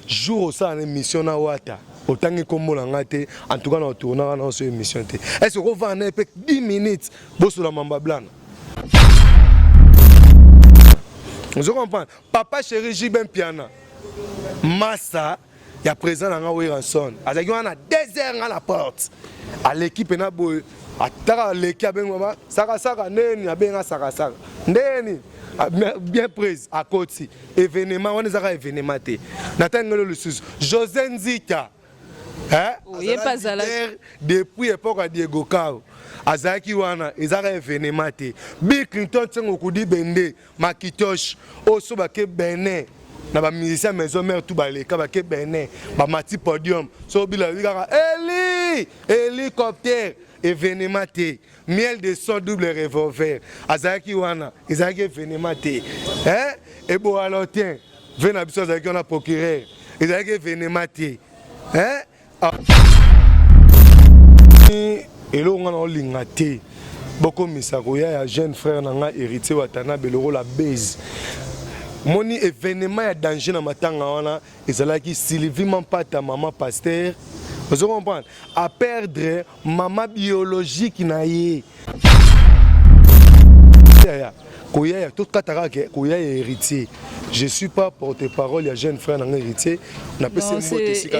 jour au ça, émission na wata. Autant que comme l'angate, en tout cas, on tourne dans cette émission. Est-ce qu'on va en 10 minutes pour la mamba blanc? Vous comprenez? Papa chéri Jiben Piana. Massa, il y a présent dans la Wilson. Il y a 2 heures à la porte. À l'équipe, il y a l'équipe, bien prise à côté. Événement, on est à événement. Nathan le sous. José Nzika. Depuis l'époque de Diego Cao. Azaki wana ezaka événement te. Bill Clinton tsengo kudi bende makitosh oso bake bene na ba musicien maison mère tout baleka bake bene ba mati podium so bila bikaka hélicoptère événement te. Miel de son double revolver azaki wana ezaki événement te. Et bo alotien vena biso azaki on a procureur ezaki événement te. Et là, on a l'ingate. Beaucoup de missakoya, jeune frère, n'a hérité Watana, Beloro la base. Mon événement est danger dans ma tanga, et c'est là qui Sylvie Mampata, maman pasteur. Vous comprenez? À perdre maman biologique naïe. Koya, tout katara Koya est héritier. Je ne suis pas porte-parole, il y a jeune frère, n'a héritier. On a passé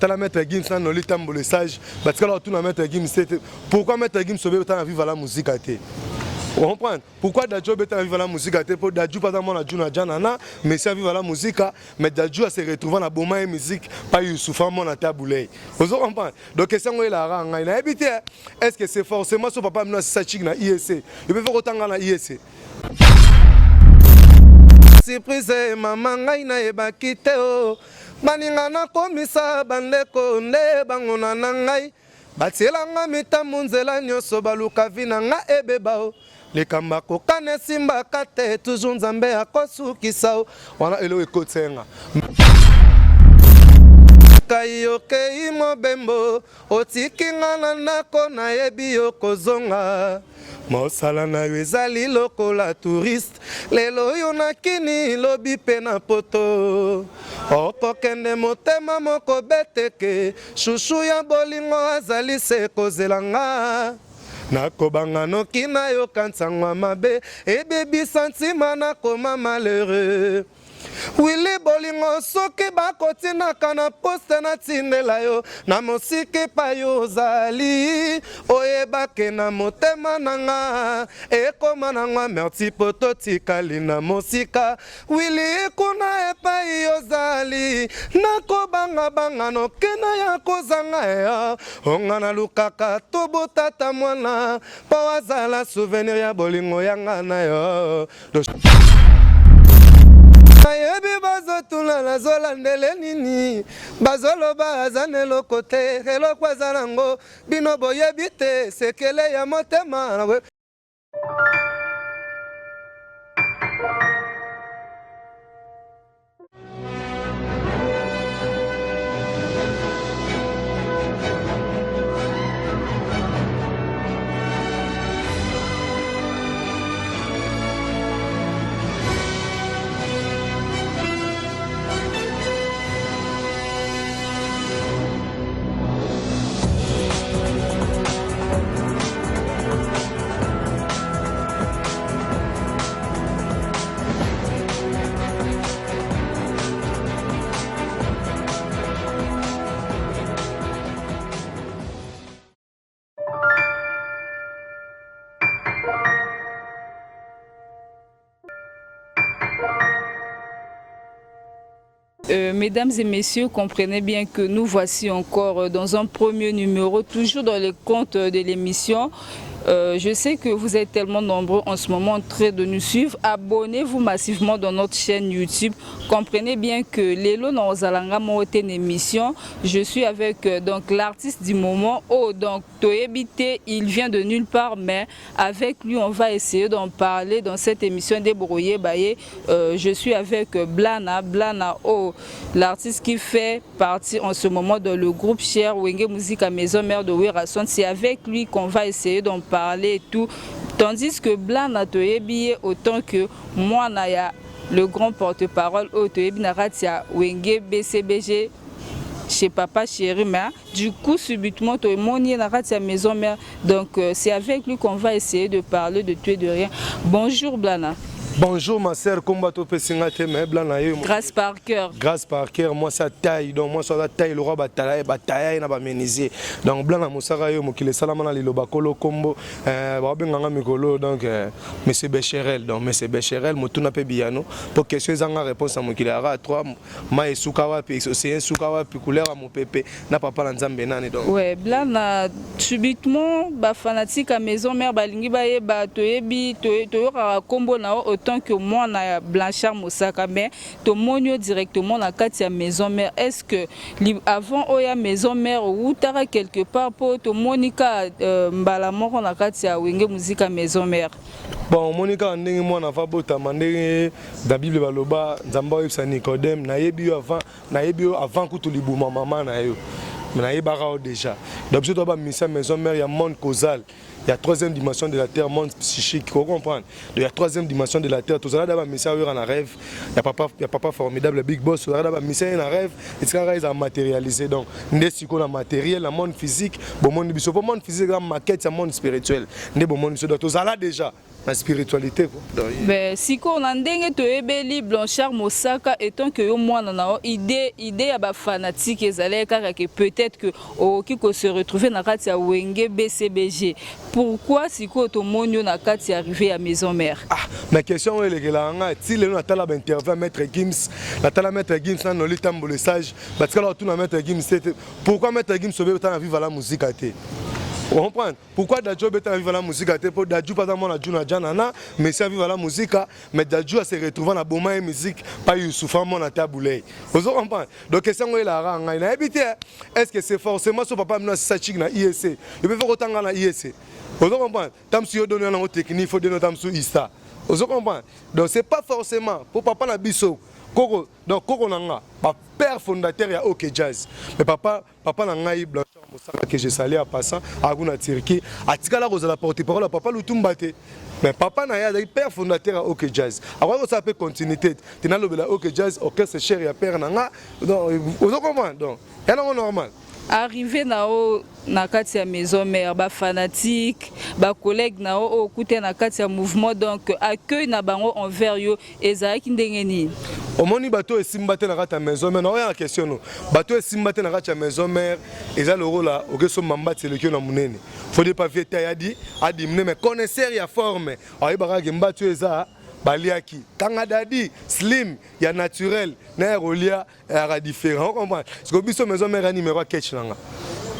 la maître Gims n'a pas le le sage parce que là tout la maître Gims pourquoi maître Gims sauver autant vivre la musique à te. Vous comprenez? Pourquoi Dadjo beta vivre la musique à te pour Dadjo pas dans mon adjuna janana mais ça vivre la musique mais Dadjo se retrouver dans boma et musique pas Youssoufa mon ataboulé. Vous comprenez? Donc question est la rang na habité est-ce que c'est forcément son papa maintenant ça chic na IEC. Il peut faire autant na IEC. Surprise maman ngai na ebakite o Maningana komisa bandeko nde bangona na ngai batielanga mitambu nzela nyonso baluka vina nga ebeba o lekamba kokane simba kate toujours nzambe akosukisa o wana elo ekotsenga kayoke imobembo otikinga na ndako nayebi yo kozonga mosala na yo ezali lokola touriste lelo yo nakini lobi pe na poto okokende motema moko beteke shushu ya bolingo azali se kozelanga nakobanga noki na yo kansangwa mabe ebebi santima nakoma malheureux Wili bolingo soki bakotinaka na poste na tindela yo na mosiki pa yo zali oyebake na motema nanga ekoma nanga merci poto tikali na mosika Wili kuna epai yo zali nakobanga banga no kena ya kozanga ya onga na lukaka tobo tata mwana pa wazala souvenir ya bolingo yanga na yo Nayebi bazotuna na zolandele nini bazoloba azane lokote helo kwa zanango bino boyebi te sekele ya motema Mesdames et messieurs, comprenez bien que nous voici encore dans un premier numéro, toujours dans les comptes de l'émission. Je sais que vous êtes tellement nombreux en ce moment en train de nous suivre. Abonnez-vous massivement dans notre chaîne YouTube. Comprenez bien que Lelo Nozalanga Moten émission. Je suis avec donc l'artiste du moment. Oh, donc Toyebite, il vient de nulle part, mais avec lui, on va essayer d'en parler dans cette émission débrouillée. Je suis avec Blana. Blana, oh, l'artiste qui fait partie en ce moment dans le groupe Cher Wenge Musique à Maison Mère de Wirason. C'est avec lui qu'on va essayer d'en parler et tout. Tandis que Blana Toyebi, autant que moi, Naya le grand porte-parole Otoyebi Naratia Wenge BCBG chez Papa Chéri, mais du coup subitement tout le monde est à maison mère, donc c'est avec lui qu'on va essayer de parler de tout et de rien. Bonjour Blana. Bonjour ma sœur, combat au Pessingate, mais Blana. Grâce par cœur. Grâce par cœur, moi ça taille, donc moi ça taille le roi bataille na ba menisier. Donc Blana Moussara yo mokile salamana li lobakolo kombo ba benganga mikolo donc monsieur Becherel, donc monsieur Becherel motuna pe biano pour question zanga réponse à mokile ara 3 ma esuka wapi c'est esuka wapi couleur à mon pépé na papa na nzambe nani donc. Ouais, Blana subitement ba fanatique à maison mère balingi ba yeba toyebi toyora kombo na tant que moi na Blanchard Moussaka mais to monio directement na kati ya maison mère. Est-ce que avant oya maison mère ou tara quelque part pour to monika mbala moko na kati ya wenge musique maison mère? Bon, Monica ndenge mwana va bota mandenge da Bible baloba nzamba yebisa Nicodème na yebi yo avant kutu libuma mama na yo. Mais na yebara déjà. Donc je dois mission maison mère ya monde causal. Il y a troisième dimension de la terre, monde psychique, vous comprenez? Il y a troisième dimension de la terre. Tout ça, d'abord, mission en rêve. Il y a papa formidable, le big boss. Tout ça, d'abord, mission en rêve. Et ça, ils ont matérialisé. Donc, nous sommes matériel, le monde physique, le monde physique, la maquette, le monde spirituel. Nous sommes tout ça là déjà. La spiritualité. Mais si on a ndenge to ebeli Blanchard Moussaka étant que yo mwana na idée ya ba fanatique ezalé car que peut-être que au qui se retrouver na kati ya Wenge BCBG. Pourquoi si ko to monyo na kati arrivé à maison mère? Ah, ma question est là nga ti le na tala ba interview maître Gims, la tala maître Gims na noli tambo sage parce que là tout na maître Gims c'était pourquoi maître Gims sauver tant vivre la musique à té. Vous comprenez? Pourquoi Dadjo est vivre la musique? Pour Dadjo, pas seulement la Juna Janana, mais c'est vivre la musique, mais Dadjo se retrouve dans la bonne musique, pas Youssoufan, mon attaboulé. Vous comprenez? Donc, question est là, est-ce que c'est forcément son papa maintenant Sachik na ISC? Il peut faire autant dans la ISC. Vous comprenez? Tam si vous donnez un technique, il faut donner tam sous ISTA. Vous comprenez? Donc, c'est pas forcément pour papa na biso. Koko, donc Koko Nanga, père fondateur ya OK Jazz. Mais papa Nanga Blanchard Moussaka que j'ai salé à passant à Guna Turquie, a tika la rose la porte-parole papa Lutumbate. Mais papa Nanga père fondateur ya OK Jazz. Alors ça peut continuité. Tina le OK Jazz orchestre cher ya père Nanga. Donc vous comprenez donc. C'est normal. Arrivé na kati ya maison mère ba fanatique ba collègue na o okuté na kati ya mouvement donc accueil na bango envers yo ezaki ndenge nini? Omoni bato esimbate na kati ya maison mère na oya question no bato esimbate na kati ya maison mère eza le rôle là okeso mambati le kio na munene faut de pas vieta adi mne mais connaisseur ya forme ayi baka mbatu eza baliaki tanga dadi slim ya naturel na rolia ya différent on comprend parce que biso maison mère numéro catch nanga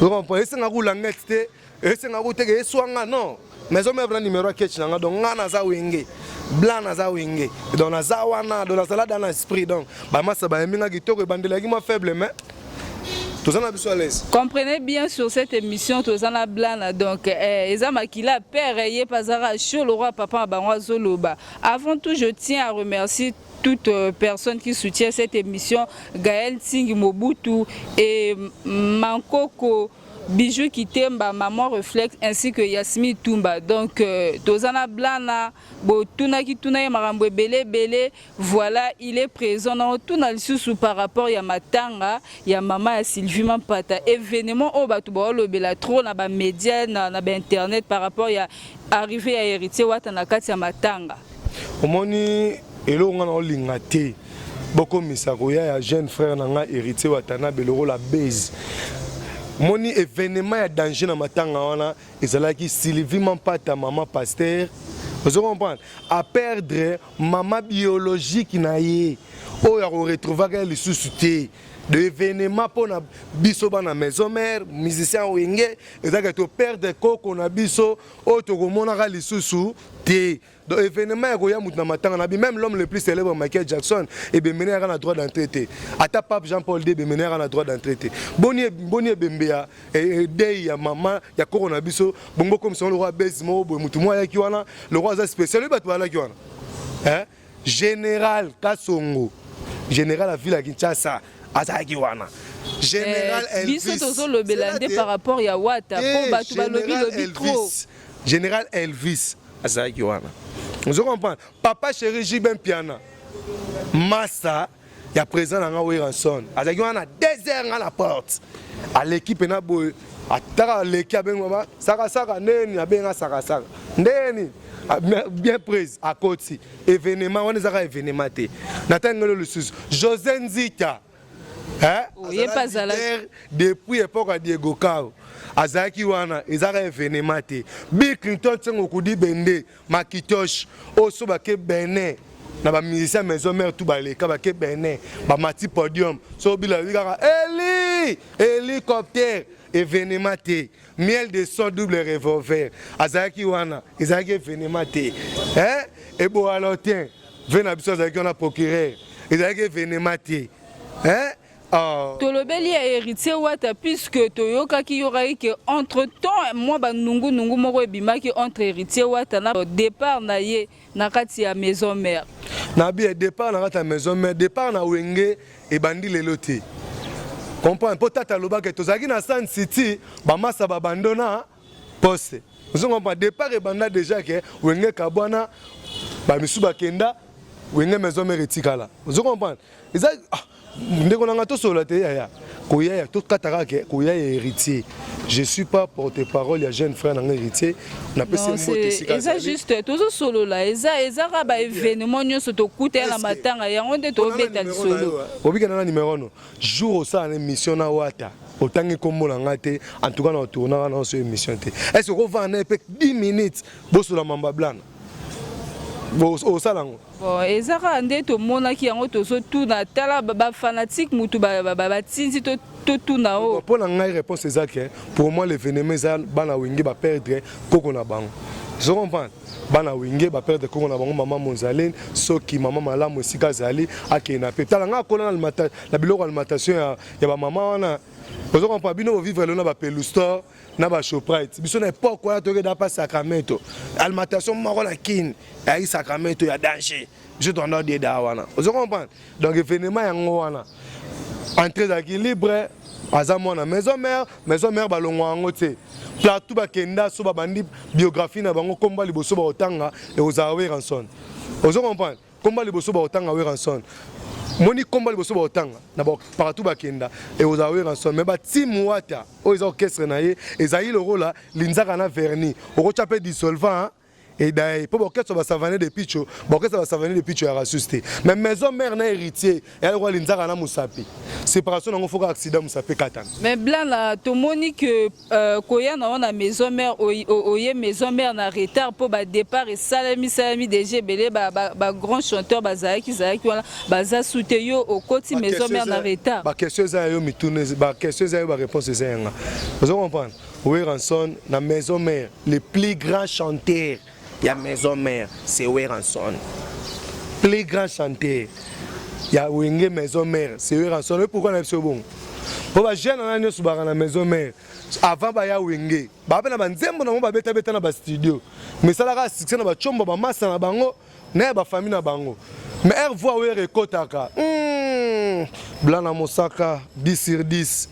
on comprend ese nga roula ngete ese nga route ke swanga non maison mère numéro catch nanga donc ngana za wenge blanc na za wenge donc na za wana donc na sala dans l'esprit donc ba massa ba minga kitoko bandela ki mo faible mais comprenez bien sur cette émission Tozana Blana donc Ezamakila père et Pazara chaud le roi papa Banwa Zoloba. Avant tout je tiens à remercier toute personne qui soutient cette émission, Gaël Ting Mobutu et Mankoko Bijou Kitemba, Maman Reflex ainsi que Yasmi Tumba. Donc, Tozana Blana, Tuna Kituna Marambo Bele, voilà, il est présent dans tout le par rapport à Matanga, il y a Maman Sylvie Mampata. Événement au Batouba, le Belatro, na ba média, na ba internet par rapport à arriver à héritier Watanakati à Matanga. Omoni, elo ngana olingate. Boko misakoya ya jeune frère nanga héritier Watana Beloro la base. Moni événement ya danger na matanga wana ezalaki Sylvie Mampata maman pasteur vous comprenez à perdre maman biologique na ye o ya retrouver les sous-soutés de événement pour na biso bana maison mère musicien wenge ezaka to perdre koko na biso o to komona ga lisusu te donc événement ya koya mutu na matanga na bi même l'homme le plus célèbre Michael Jackson et bemené na droit d'entrée te ata pape Jean-Paul II bemené na droit d'entrée te boni bembea et dei ya maman ya koko na biso bongo comme son le roi Bezmo bo mutu mo ya ki wana le roi za spécial ba to ala ki wana hein général Kasongo général la ville à Kinshasa azaki wana général Elvis biso le belande par rapport ya wata pour batu ba lobby trop général Elvis azaki wana vous comprenez papa chéri Jibin Piana massa ya président na nga Weranson azaki wana 2 heures à la porte à l'équipe na boy ataka leki abengo ba saka neni abenga saka ndeni bien prise à côté événement on ezaka événement te natangelo le sus José Nzita oui pas là depuis époque à Diego Cao azaki wana ezaka événement te Bill Clinton tsengo kudi bende makitosh oso bake Benin na ba musicien maison mère tout baleka ba ke Benin ba mati podium so bila wikaka hélicoptère événement te miel de son double revolver azaki wana ezaki événement te et bo alotien vena biso azaki wana procureur ezaki événement te Tolobeli a héritier Wata puisque Toyoka qui y aura eu que entre temps moi nungu moko ebima qui entre héritier Wata na départ na ye na kati ya maison mère na bien départ na kati ya maison mère départ na wenge e bandi leloti comprendre potata lobaka tozaki na Sun City ba massa ba bandona poste vous comprenez départ e banda déjà que wenge kabwana ba misuba kenda wenge maison mère etikala vous comprenez ndeko nanga to solo te ya koya to kataka ke koya héritier je suis pas porte-parole ya jeune frère nanga héritier na pese mbote sika ça juste to solo la eza ba événement nyoso to kuta la matanga ya onde to beta solo obika na numéro no jour ça na émission na Wata otangi kombo na ngate en tout cas na tourna na so émission te est-ce qu'on va en epek 10 minutes bosola mamba blanc au salon bon ezaka ndeto mona ki yango tozo tout na tala ba fanatique mutu ba tinzi to tout na o pour la réponse c'est que pour moi l'événement ça bana wingi ba perdre koko na bango je comprends bana wingi ba perdre koko na bango maman Monzaline soki maman malamu sika zali akena pe tala nga kola na biloko alimentation ya ba maman wana vous comprenez bino vivre le na ba Pelustor na ba Shoprite biso na époque quoi to da pas Sacramento alimentation moko na kin ya Sacramento ya danger je dois en dire dawana vous comprenez donc événement yango wana entrée d'équilibre azamo na maison mère balongo yango te plateau bakenda so ba bandi biographie na bango komba liboso ba otanga et aux Weranson vous comprenez komba liboso ba otanga Weranson moni komba liboso ba otanga na ba partout bakenda et aux Weranson mais ba team Wata o ils orchestre na ye ezali le rôle linzaka na verni oko chape dissolvant et d'ailleurs pour orchestre ba savaner de picho orchestre ba savaner de picho ya rasusté mais maison mère na héritier et le roi linzaka na musapi séparation nango foka accident musapi katana mais blanc là to moni que koya na on a maison mère oye maison mère na retard pour ba départ et salami DG belé ba grand chanteur bazaki wala baza souteyo au côté maison mère na retard ba question za yo mitune ba question za yo ba réponse za nga vous comprenez Weranson na maison mère le plus grand chanteur ya maison mère c'est Weranson plus grand chanteur ya wenge maison mère c'est Weranson et pourquoi na bon pour ba jeune na nyoso ba na maison mère avant ba ya wenge ba pe na banzembo na mo ba beta na ba studio mais ça la succès na ba chombo ba massa na bango na ba famille na bango mais elle voit we rekotaka blanc na mosaka 10 sur 10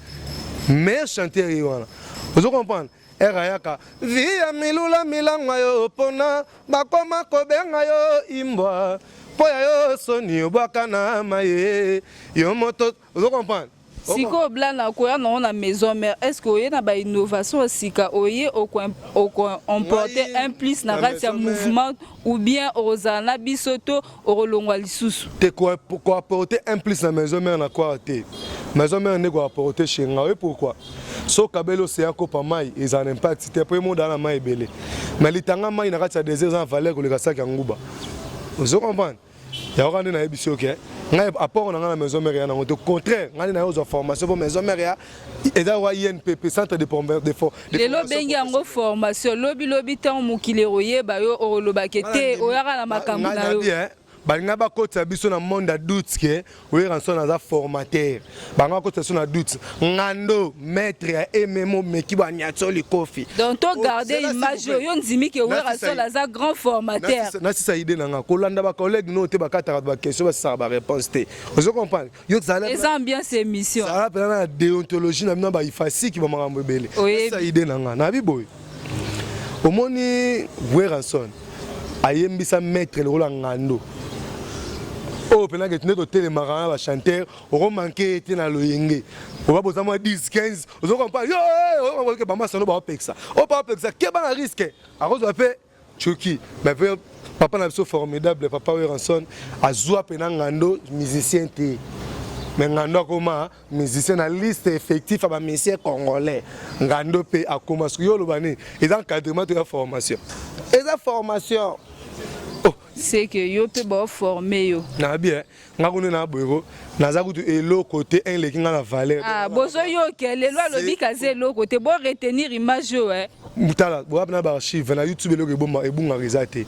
meilleur chanteur wana vous comprenez erayaka via milula milangwa yo pona bakoma kobenga yo imbwa poya yo soni obaka na maye yo moto vous comprenez siko blana koya na maison mère est-ce que oye na ba innovation sika oye au emporter un plus na ratia mouvement ou bien ozana bisoto orolongwa lisusu te quoi apporter un plus na maison mère na quoi te maison mère ne quoi apporter chez nga et pourquoi so kabelo c'est un copa mai ils en impact c'était pour monde dans la mai belé mais litanga mai na ratia des ans valeur ko le kasaka nguba vous comprenez ya okande na ebiso ke ngai apport na maison mère na au contraire ngai na yo formation pour maison mère et da wa INPP centre de formation de lobengi yango formation lobi tant mukile roye ba yo oroloba kete oyaka na makambo na yo balinga bakota biso na monde doute ke Weranson aza formateur banga bakota so na doute ngando maître ya MMO meki ba nyatsoli kofi donc to garder image yo ndimi ke Weranson aza grand formateur na sisa idée nanga kolanda ba collègue no te bakata ba question ba sa ba réponse te vous comprenez yo zala les ambiance émission ça rappelle na déontologie na ba ifasi ki ba makambo belé sisa idée nanga na biboy omoni Weranson ayembisa maître le rôle ngando Oh, pendant que tu n'es au télémarana, va chanter, on va manquer, tu n'as le yenge. On va poser 10, 15, on va pas, yo, on va que maman s'en va pas ça. On va pas ça. Quel est le risque? Alors, on va faire Chucky. Mais papa n'a pas formidable, papa Ranson, a joué pendant ngando musicien té. Mais ngando comment musicien na liste effective à musicien congolais. Ngando pe a commencé yo le bani. Ils encadrement de la formation. Et la formation. C'est que yo peut ba former yo. Na bien, ngakune na boyo, na za kutu elo côté un le kinga na valeur. Ah, bozo yo ke le loi lobi kaze lo côté bo retenir image yo Mutala, bo abna ba archive na YouTube lo ke bomba e bunga rezate.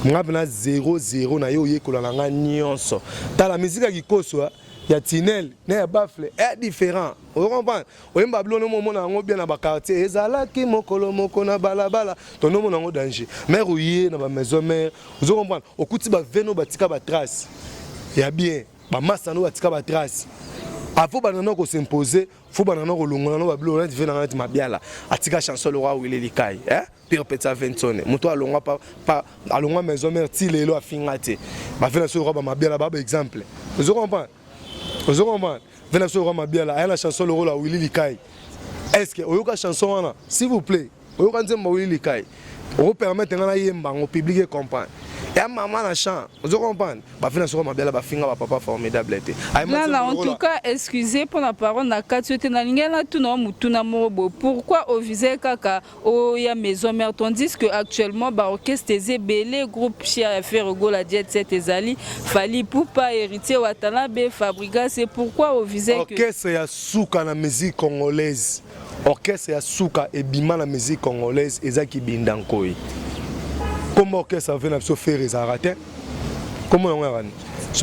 Ngabna 00 na yo yekola na nga nyonso. Ta la musique ki koswa ya Tinel, na bafle est différent. Vous comprenez? On va blonner mon mon bien na ba quartier ezala ki mokolo moko na balabala. Ton nom na danger. Mais rouillé na ba maison mère. Vous comprenez? Okuti ba veno batika ba trace. Ya bien, ba massa no batika ba trace. Avant banana ko s'imposer, faut banana ko longola no ba blonner di vena na mabiala. Atika chanson le roi Willy Likai, hein? Pire peta ventone. Moto alonga pa alonga maison mère ti lelo afingate. Ba vena so roi ba mabiala ba exemple. Vous comprenez? Vous comprenez? Venez sur Roma Biala, il y a la chanson le rôle à Willy Likai. Est-ce que vous avez une chanson, s'il vous plaît, vous avez une Willy Likai, vous permettez à yemba au public comprendre. Et à maman la chant, vous comprenez? Bah venez sur Roma Biala, bah finga papa formidable. Là, en tout cas, excusez pour la parole, na katsuete na lingela tout non mutuna mobo. Pourquoi au visé kaka au ya maison mère tandis que actuellement bah orchestre belé groupe chia faire go la jet set ezali fali pour pas hériter watala be fabrica c'est pourquoi au visé que orchestre ya souka na musique congolaise. Orchestre ya souka et bima la musique congolaise ezaki bindankoi. Comment orchestre vient à se faire les arrêter? Comment on a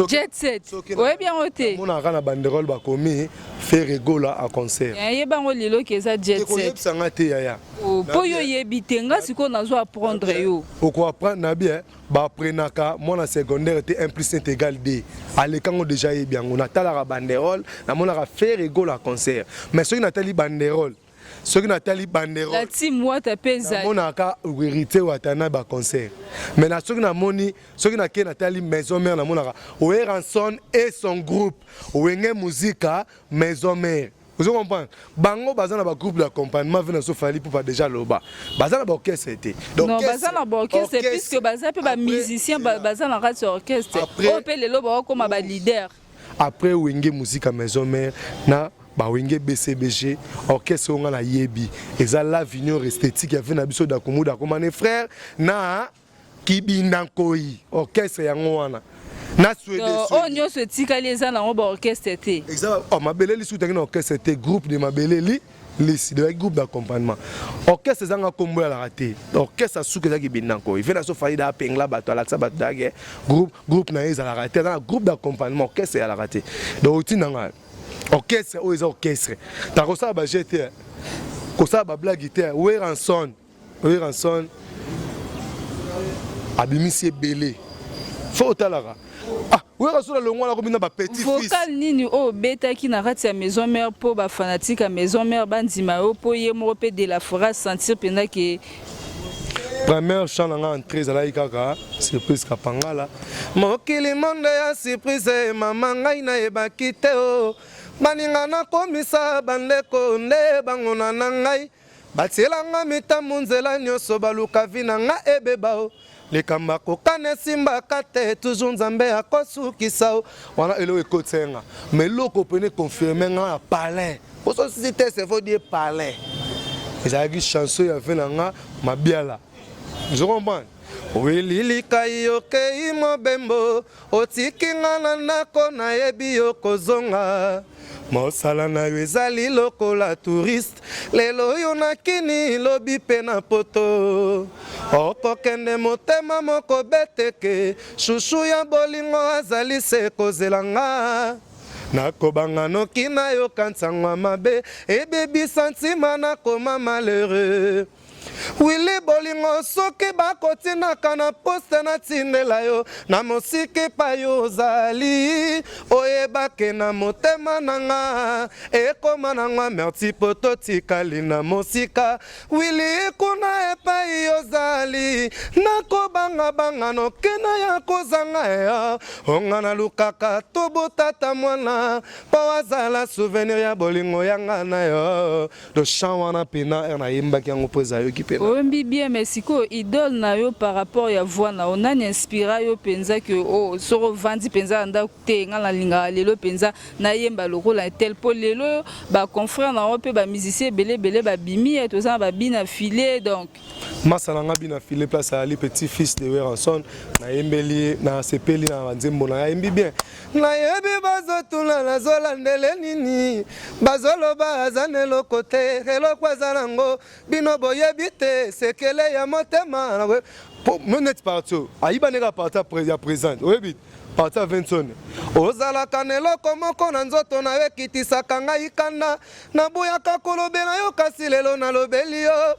jet set. Oui bien ôté. On a gagné banderole ba commis faire rigola à concert. Ya bango lelo keza jet set. Ko yebsanga te ya. Po yo yebitenga siko nazo apprendre yo. Oko apprendre na bien ba prenaka mon secondaire était 1 + 1 = 2. Ale kango déjà bien on a tala banderole na mona faire rigola à concert. Mais ceux qui n'a tali banderole ceux qui n'attendent banderole la team moi tapeza mon aka hérité ou atana ba concert mais na ceux qui n'a moni ceux qui n'a que Nathalie maison mère na mon aka Ranson et son groupe Wenge Musica maison mère. Vous comprenez? Bango bazana ba groupe d'accompagnement vient so fali pour pas déjà loba bazana ba orchestre était donc non bazana ba orchestre puisque bazana pe ba musicien bazana radio orchestre on peut le loba comme ba leader après Wenge Musica maison mère na ba wenge BCBG orchestre on a yebi eza la vigneur esthétique ya vena biso da komuda comme mes frères na kibindankoi orchestre yango wana na Suède on nyo se tikali eza na ba orchestre té exact oh mabeleli soutenu na orchestre té groupe de mabeleli les de groupe d'accompagnement orchestre zanga kombo ya la raté orchestre souke za kibindankoi vena so faida pengla bato ala sa bato dage groupe na eza la raté na groupe d'accompagnement orchestre ya la raté donc tinanga orchestre ou les orchestres ta kosa ba jeté kosa ba blague té Ranson abimisi belé faut talara ah Ranson le ngwana ko bina ba petit fils vocal nini o beta ki na rati ya maison mère po ba fanatique à maison mère bandima o po ye mo pe de la fora sentir pena que première chant en entrée à la ikaka surprise kapangala mokili monde ya surprise mama ngai na ebakite o baninga na komisa bandeko nde bangona na ngai batielanga mitambu nzela nyonso baluka vina nga ebeba o likamba kokana esimbaka te toujours nzambe akosukisa o wana elo ekotenga mais loko pene confirmer nga ya palais oso cité c'est faut dire palais ezalaki chanson ya vina nga mabiala je comprends Willy Likai okei mobembo otiki nga na ndako nayebi yo kozonga mosala na yo ezali lokola touriste lelo yo nakini lobi pe na poto okokende motema moko beteke shushu ya bolingo azali se kozelanga nakobanga noki na yo kantsangwa mabe ebebi santima nakoma malheureux wili bolingo soki bakotinaka na poste natindela yo na mosiki pa yo ozali oyebake na motema nanga ekoma nanga merci po totikali na mosika wili kuna epai ozali nakobanga nokena ya kozanga ya onga na lukaka tobotata mwana po azala souvenir ya bolingo yanga na yo do chant wana pena na yimbaki yango po eza yoki pena oyembi bien mais siko idole na yo par rapport ya voix na yo nani inspira yo penza ke soko vandi penza ndako te nga na linga lelo penza na yemba lokola tel po lelo ba confrère na yo pe ba musicien belé babimi toza babina filé donc masala nga bina filé place ali petit fils de Weranson na yembeli na sepeli na nzembo na yembi bien na yebi bazotuna na zolandele nini bazoloba azanelo kote eloko azanango bino boyebi te sekele ya motema na monet partout ayiba neka parti ya présente oyebi parti à 20 tonnes ozalaka na eloko moko na nzoto na yo ekitisaka ngai kanda nabuyaka kolobela yo kasi lelo nalobeli yo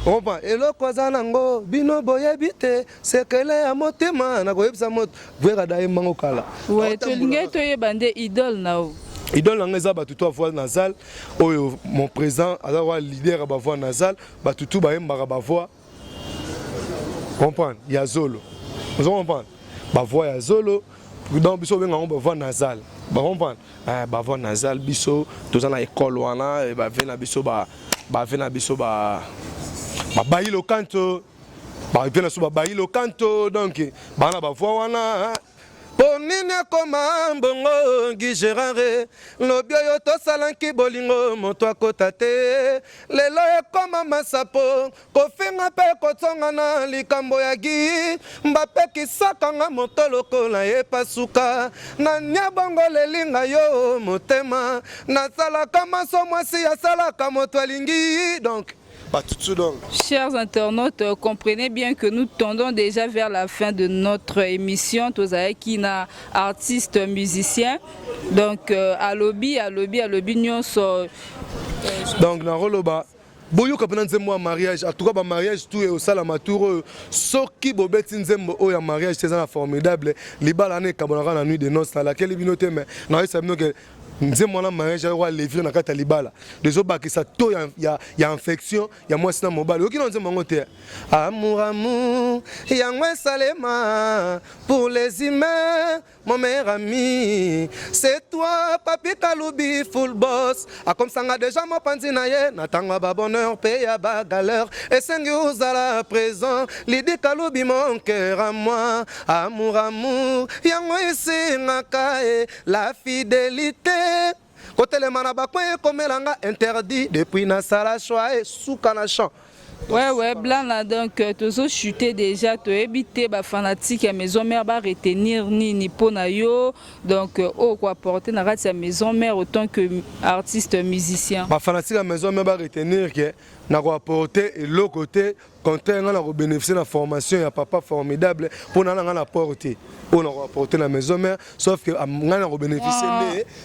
opa eloko aza nango bino boyebi te sekele ya motema na koyebisa moto vwera da yemango kala ouais tolingi toyeba nde idole na yo idole nanga eza batutu voix nasale oyo mon président aza wa leader ya bavoix nasale batutu bayembaka bavoix comprendre ya zolo ozo comprendre bavoix ya zolo donc biso bengango bavoix nasale comprendre bavoix nasale biso toza na école wana bave na biso bave na biso babayi lo canto bave na so babayi lo canto donc bana bavoix wana ponini akoma mbongo Gérard lobi oyo tosalanki bolingo moto akota te lelo ekoma masapo kofinga mpe kotonga na likambo ya gi mbapekisakanga moto lokola epasuka na nia bongo lelinga yo motema nasalaka maso mwasi asalaka moto alingi donc. Chers internautes, comprenez bien que nous tendons déjà vers la fin de notre émission. Tozaï qui n'a artiste musicien. Donc, à lobby, nous sommes. Donc, dans Roloba. Boyo kapena nzembo ya mariage en tout cas ba mariage tout et au sala matour soki bobeti nzembo o ya mariage c'est un formidable libala ne kabonaka na nuit de noces na laquelle binote mais na ça bino que nzembo na mariage wa levir na kata libala dezo bakisa to ya infection ya mwasi na mobali okino nzembo ngo te amour ya salema pour les humains mon meilleur ami c'est toi papi Kaloubi full boss a comme ça nga déjà mo pandi na ye na tanga ba bonheur pe ya ba galère et sengi uzala présent Lidi Kaloubi mon cœur à moi amour yango isi ngakae la fidélité côté les manabakwe komelanga interdit depuis na sala choix et souka na chant. Ouais, blanc là donc toujours chuté déjà, tu éviter ba fanatique à maison mère ba retenir ni ponayo donc quoi porter na sa maison mère autant que artiste musicien. Ba fanatique à maison mère ba retenir que na quoi porter et l'autre côté quand on a bénéficié de la formation il y a papa formidable pour na la porter. On a porté la maison mère sauf que on a bénéficié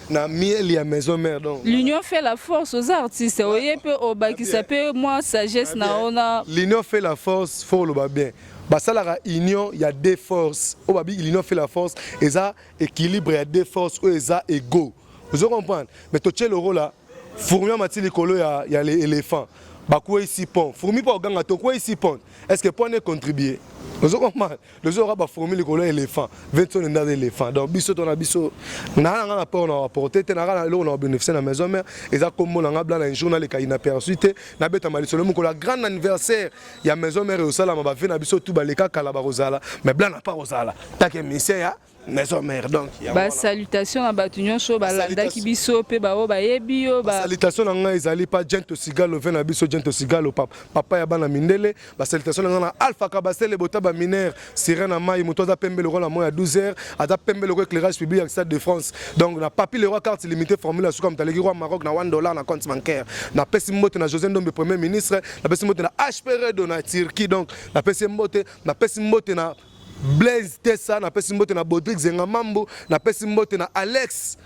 de na miel ya maison mère donc. L'union fait la force aux artistes. Oyé peut au bas qui s'appelle moi sagesse na l'union fait la force, faut le bien. Basala union, il y a des forces. Au babi, l'union fait la force. Et ça équilibre, il y a des forces. Et ça égaux. Vous comprenez? Mais tu as le rôle là. Fourmi mati likolo, il y a l'éléphant. Bakoué ici pont. Fourmi pas au gang à toi ici pont. Est-ce que pour ne contribuer? Vous comprenez? Le jour où on a fourmi likolo éléphant. 20 tonnes d'éléphant. Donc biso ton abiso. Na na rapport on a apporté. Na na là on a bénéficié dans la maison mère. Et ça comme on a blanc un journal qui a inaperçu. Na beta mali solo mon la grand anniversaire. Il y a maison mère au sala m'a fait na biso tout baleka kalaba rosala. Mais blanc n'a pas rosala. T'as que monsieur maison mère donc ba salutation na batunyo show ba landa ki biso pe ba o ba yebio ba salutation na nga ezali pa Gento Sigalo vena biso Gento Sigalo papa ya bana mindele ba salutation na Alpha Kabasele botaba mineur sirena mai motoza pembe le roi la moya 12h ata pembe le éclairage public à Stade de France donc na papi le roi carte limitée formule sous comme taleki roi Maroc na $1 na compte bancaire na pesi mbote na José Ndombe premier ministre na pesi mbote na HPR na Turquie donc na pesi mbote na Blaise Tessa, napesi mbote na Bodrick Zengamambo, napesi mbote na Alex,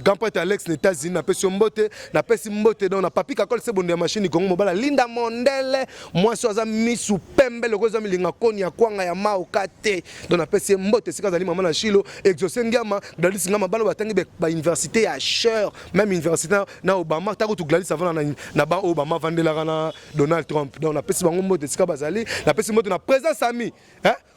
grand prêtre Alex na États-Unis, napesi mbote, napesi mbote donc na Papi Kakol se bonde ya machine Kongo mobala Linda Mondele, moi so za misu pembe le koza milinga koni ya kwanga ya maokate. Donc napesi mbote sika zali mama na Shilo, exaucer ngama, Gladys ngama balo batangi ba université ya Cher, même université na Obama, ta ko tu Gladys avant na ba Obama vandela na Donald Trump. Donc napesi bango mbote sika bazali, napesi mbote na président Sami,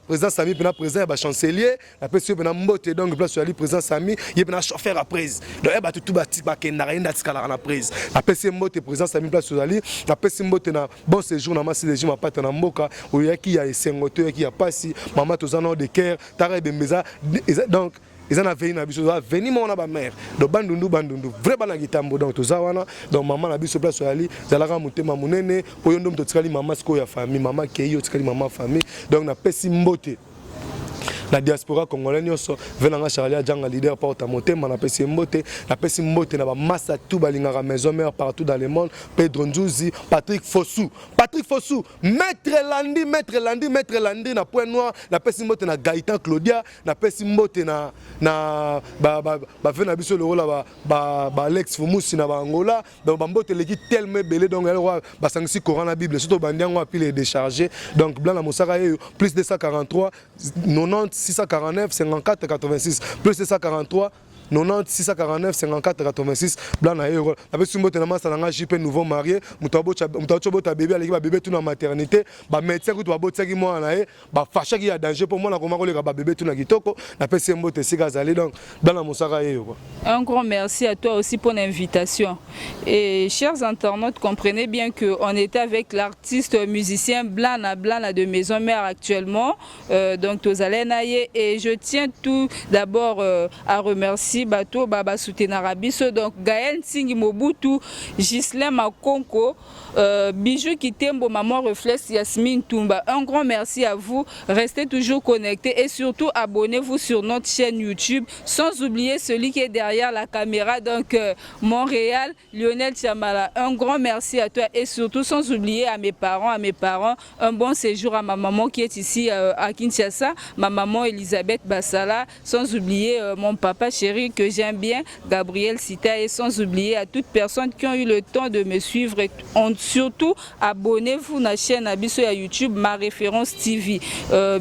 président Sami pena président ba chancelier la président pena mbote donc place sur ali président Sami il pena chauffeur à prise donc ba tout ba kenda enda tikala na prise la président mbote président Sami place sur ali la président mbote na bon séjour na masi régime ma pata na mboka oyaki ya esengoto yaki ya pasi mama tozana de cœur tare bembeza donc ils en avaient une habitude à venir mon ba mère donc bandundu vrai bana gitambo donc tozawana donc maman na biso place ali zalaka motema munene po yondo mtotikali mama siko ya famille mama keyo tikali mama famille donc na pesi mbote la diaspora congolaise nyonso venanga Charlie Adjanga leader porte motema na pesi mbote na ba massa tout balingaka maison mère partout dans le monde Pedro Nzuzi Patrick Fossou maître Landi na point noir na pesi mbote na Gaëtan Claudia na pesi mbote na ba vena biso le rôle ba Alex Fumusi na ba Angola donc ba mbote leki tellement belé donc elle ba sangisi Coran la Bible surtout bandiango a pile décharger donc blanc na mosaka plus 243 90 649 54 86 plus 243 90 649 54 86 blanc na euro avec mbote na masa na JP nouveau marié mutabocha bébé aleki ba bébé tout na maternité ba médecin ko ba botsaki moi na e ba facha ki ya danger pour moi na koma ko leka ba bébé tout na kitoko na pesi mbote sika zali donc blanc na mosaka euro. Un grand merci à toi aussi pour l'invitation. Et chers internautes, comprenez bien que on était avec l'artiste musicien Blana de Maison Mère actuellement donc Tozalenaye et je tiens tout d'abord à remercier Bato Baba Soutenarabiso donc Gaël Nsingi Mobutu Gislain Makonko Bijou Kitembo Maman Reflex Yasmine Toumba. Un grand merci à vous, restez toujours connectés et surtout abonnez-vous sur notre chaîne YouTube sans oublier celui qui est derrière la caméra donc Montréal Lionel Chamala. Un grand merci à toi et surtout sans oublier à mes parents un bon séjour à ma maman qui est ici à Kinshasa, ma maman Elisabeth Bassala, sans oublier mon papa chéri que j'aime bien, Gabriel Sita, et sans oublier à toutes personnes qui ont eu le temps de me suivre. Et surtout, abonnez-vous à la chaîne Abisso à YouTube, ma référence TV.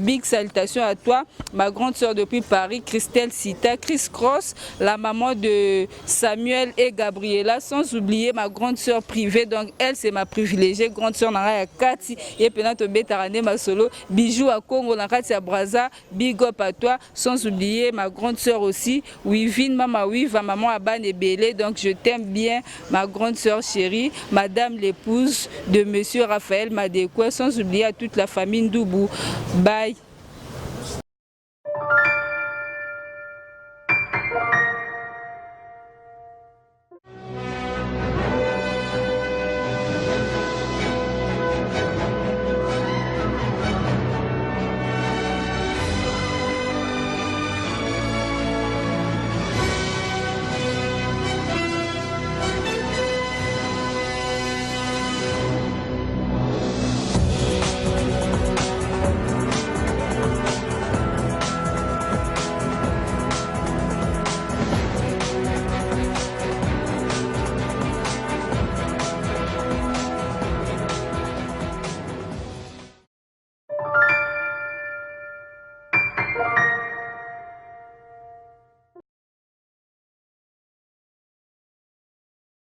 Big salutations à toi, ma grande soeur depuis Paris, Christelle Sita, Chris Cross, la maman de Samuel et Gabriela, sans oublier ma grande soeur privée. Donc elle, c'est ma privilégiée grande soeur Nara Kati et Penato Betarane Masolo, bijou à Congo, Nakati à Braza, big up à toi, sans oublier ma grande soeur aussi, Wivine, Mama Wiva, maman Aban et Bélé. Donc je t'aime bien, ma grande soeur chérie, madame l'épouse de monsieur Raphaël Madekwe, sans oublier à toute la famille Ndoubou. Bye.